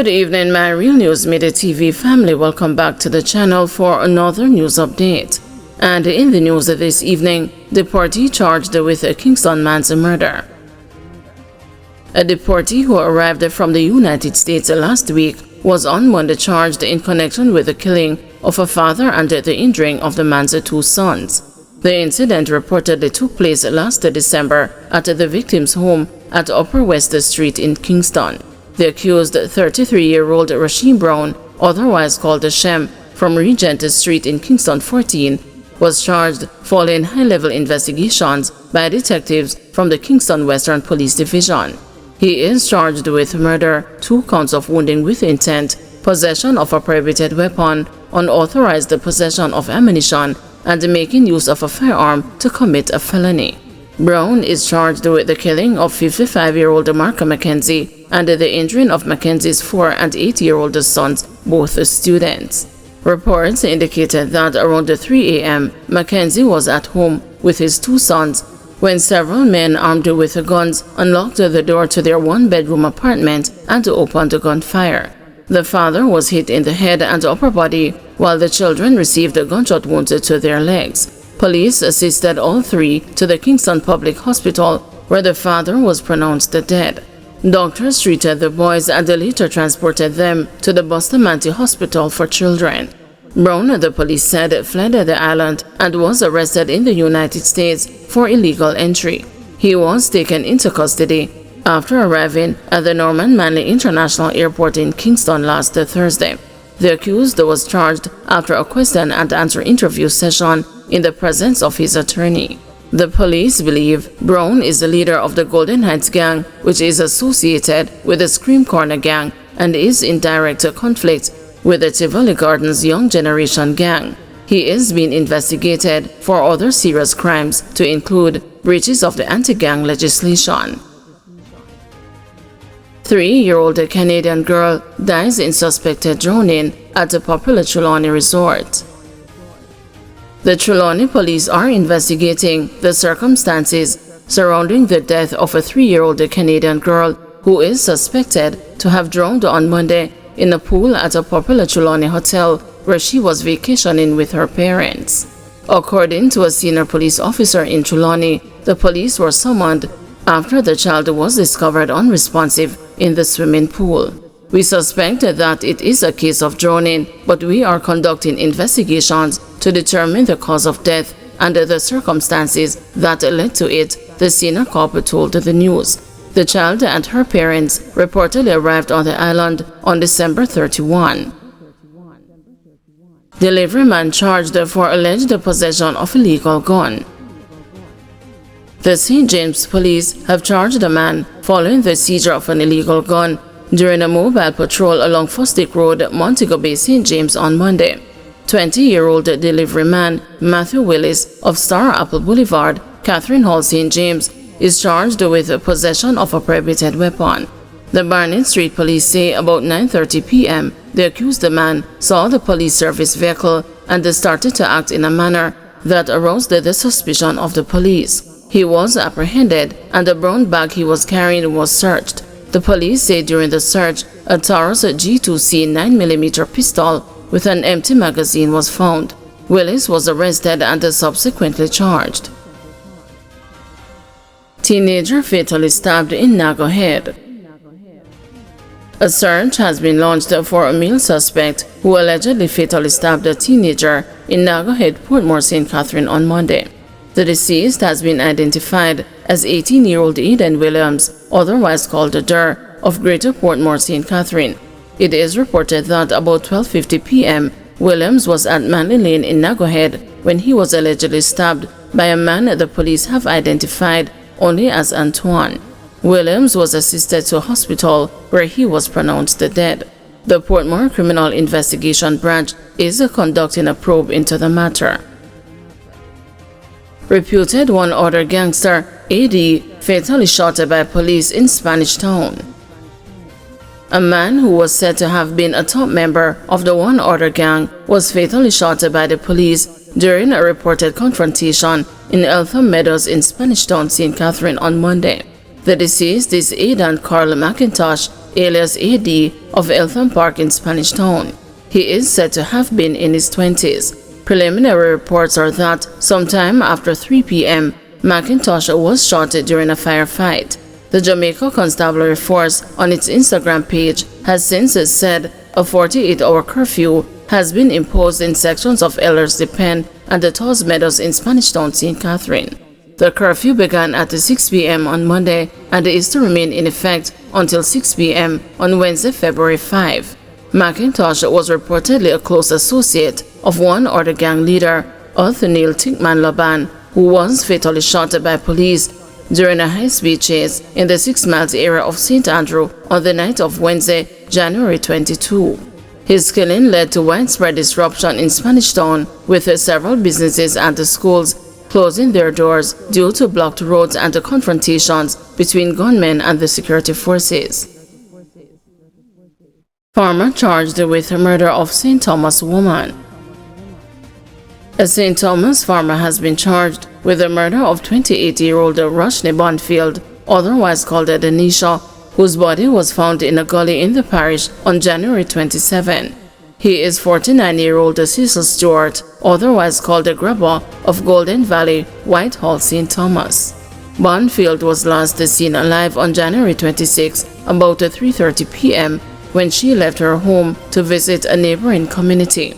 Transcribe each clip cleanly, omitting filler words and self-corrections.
Good evening, my Real News Midday TV family. Welcome back to the channel for another news update. And in the news this evening, deportee charged with a Kingston man's murder. A deportee who arrived from the United States last week was on Monday charged in connection with the killing of a father and the injuring of the man's two sons. The incident reportedly took place last December at the victim's home at Upper West Street in Kingston. The accused, 33-year-old Rasheem Brown, otherwise called Shem, from Regent Street in Kingston 14, was charged following high-level investigations by detectives from the Kingston Western Police Division. He is charged with murder, 2 counts of wounding with intent, possession of a prohibited weapon, unauthorized possession of ammunition, and making use of a firearm to commit a felony. Brown is charged with the killing of 55-year-old Mark Mackenzie and the injuring of Mackenzie's 4- and 8-year-old sons, both students. Reports indicated that around 3 a.m., Mackenzie was at home with his 2 sons when several men armed with guns unlocked the door to their 1-bedroom apartment and opened gunfire. The father was hit in the head and upper body, while the children received gunshot wounds to their legs. Police assisted all 3 to the Kingston Public Hospital, where the father was pronounced dead. Doctors treated the boys and later transported them to the Bustamante Hospital for Children. Brown, the police said, fled the island and was arrested in the United States for illegal entry. He was taken into custody after arriving at the Norman Manley International Airport in Kingston last Thursday. The accused was charged after a question-and-answer interview session in the presence of his attorney. The police believe Brown is the leader of the Golden Heights gang, which is associated with the Scream Corner gang and is in direct conflict with the Tivoli Gardens Young Generation gang. He is being investigated for other serious crimes to include breaches of the anti-gang legislation. 3-year-old Canadian girl dies in suspected drowning at a popular Trelawny resort. The Trelawny police are investigating the circumstances surrounding the death of a 3-year-old Canadian girl who is suspected to have drowned on Monday in a pool at a popular Trelawny hotel where she was vacationing with her parents. According to a senior police officer in Trelawny, the police were summoned after the child was discovered unresponsive in the swimming pool. We suspect that it is a case of drowning, but we are conducting investigations to determine the cause of death and the circumstances that led to it, the senior cop told the news. The child and her parents reportedly arrived on the island on December 31. Deliveryman charged for alleged possession of illegal gun. The St. James police have charged a man following the seizure of an illegal gun during a mobile patrol along Fosdick Road, Montego Bay, St. James on Monday. 20-year-old delivery man Matthew Willis of Star Apple Boulevard, Catherine Hall, St. James, is charged with possession of a prohibited weapon. The Barnett Street police say about 9:30 p.m. the accused man saw the police service vehicle and started to act in a manner that aroused the suspicion of the police. He was apprehended and the brown bag he was carrying was searched. The police say during the search, a Taurus G2C 9mm pistol with an empty magazine was found. Willis was arrested and subsequently charged. Teenager fatally stabbed in Nago Head. A search has been launched for a male suspect who allegedly fatally stabbed a teenager in Nago Head, Portmore, St. Catherine on Monday. The deceased has been identified as 18-year-old Eden Williams, otherwise called Durr, of Greater Portmore, St. Catherine. It is reported that about 12:50 p.m., Williams was at Manley Lane in Nago Head when he was allegedly stabbed by a man the police have identified only as Antoine. Williams was assisted to a hospital where he was pronounced dead. The Portmore Criminal Investigation Branch is conducting a probe into the matter. Reputed one-order gangster, A.D., fatally shot by police in Spanish Town. A man who was said to have been a top member of the one-order gang was fatally shot by the police during a reported confrontation in Eltham Meadows in Spanish Town, St. Catherine on Monday. The deceased is Aidan Carl McIntosh, alias AD, of Eltham Park in Spanish Town. He is said to have been in his 20s. Preliminary reports are that sometime after 3 p.m., McIntosh was shot during a firefight. The Jamaica Constabulary Force on its Instagram page has since said a 48-hour curfew has been imposed in sections of Ellerslie Pen and the Tawes Meadows in Spanish Town, St. Catherine. The curfew began at 6 p.m. on Monday and is to remain in effect until 6 p.m. on Wednesday, February 5. McIntosh was reportedly a close associate of one other gang leader, Othniel Tinkman Laban, who was fatally shot by police during a high-speed chase in the 6 Miles area of St. Andrew on the night of Wednesday, January 22. His killing led to widespread disruption in Spanish Town, with several businesses and the schools closing their doors due to blocked roads and the confrontations between gunmen and the security forces. Farmer charged with the murder of St. Thomas woman. A St. Thomas farmer has been charged with the murder of 28-year-old Roshni Bonfield, otherwise called Denisha, whose body was found in a gully in the parish on January 27. He is 49-year-old Cecil Stewart, otherwise called the Grabber, of Golden Valley, Whitehall, St. Thomas. Bonfield was last seen alive on January 26 about 3:30 p.m. when she left her home to visit a neighboring community.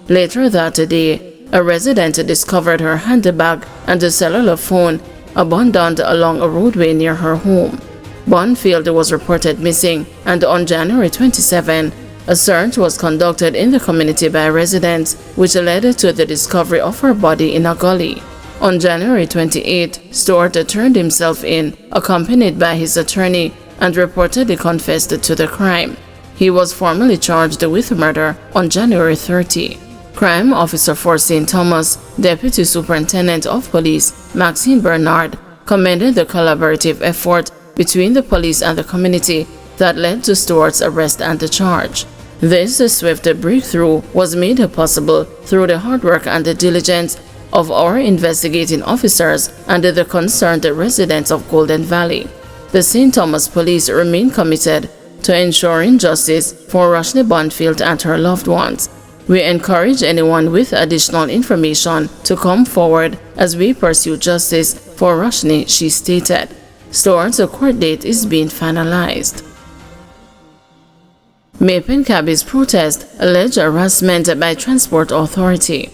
Later that day, a resident discovered her handbag and a cellular phone abandoned along a roadway near her home. Bonfield was reported missing, and on January 27, a search was conducted in the community by residents, which led to the discovery of her body in a gully. On January 28, Stewart turned himself in, accompanied by his attorney, and reportedly confessed to the crime. He was formally charged with murder on January 30. Crime Officer for St. Thomas, Deputy Superintendent of Police Maxine Bernard, commended the collaborative effort between the police and the community that led to Stewart's arrest and the charge. This swift breakthrough was made possible through the hard work and the diligence of our investigating officers and the concerned residents of Golden Valley. The St. Thomas Police remain committed to ensuring justice for Roshni Bonfield and her loved ones. We encourage anyone with additional information to come forward as we pursue justice for Roshni, she stated. Stewart's court date is being finalized. Mapen cabbies protest alleged harassment by Transport Authority.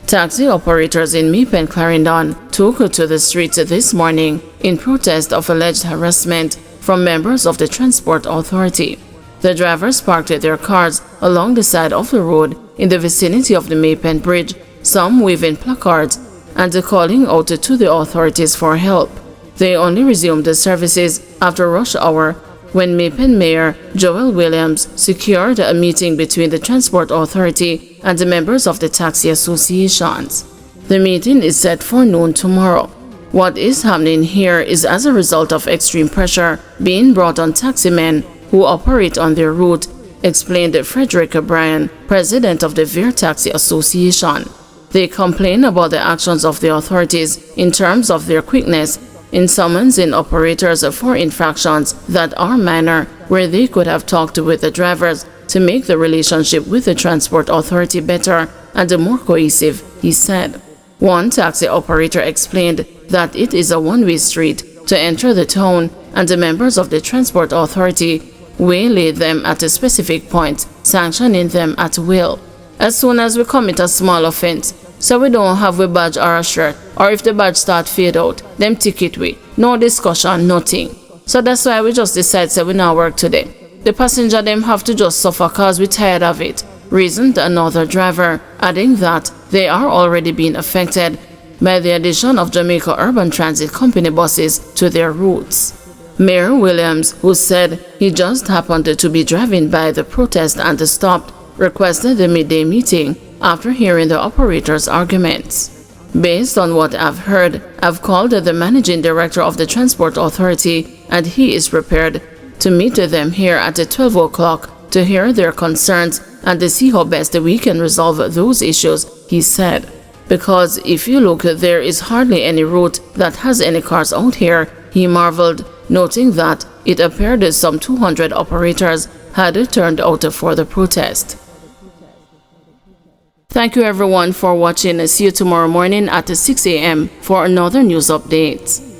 Taxi operators in Mapen, Clarendon took to the streets this morning in protest of alleged harassment from members of the Transport Authority. The drivers parked their cars along the side of the road in the vicinity of the Mapen Bridge, some waving placards and calling out to the authorities for help. They only resumed the services after rush hour when Mapen Mayor Joel Williams secured a meeting between the Transport Authority and the members of the taxi associations. The meeting is set for noon tomorrow. What is happening here is as a result of extreme pressure being brought on taximen who operate on their route, explained Frederick O'Brien, president of the Veer Taxi Association. They complain about the actions of the authorities in terms of their quickness in summonsing operators for infractions that are minor, where they could have talked with the drivers to make the relationship with the Transport Authority better and more cohesive, he said. One taxi operator explained that it is a one-way street to enter the town, and the members of the Transport Authority waylaid them at a specific point, sanctioning them at will. As soon as we commit a small offense, so we don't have a badge or a shirt, or if the badge start fade out, them ticket we. No discussion, nothing. So that's why we just decide say we now work today. The passenger them have to just suffer cause we tired of it, reasoned another driver, adding that they are already being affected by the addition of Jamaica Urban Transit Company buses to their routes. Mayor Williams, who said he just happened to be driving by the protest and stopped, requested the midday meeting after hearing the operators' arguments. Based on what I've heard, I've called the managing director of the Transport Authority, and he is prepared to meet them here at 12 o'clock to hear their concerns and to see how best we can resolve those issues, he said. Because if you look, there is hardly any route that has any cars out here, he marveled, noting that it appeared that some 200 operators had turned out for the protest. Thank you everyone for watching. See you tomorrow morning at 6 a.m. for another news update.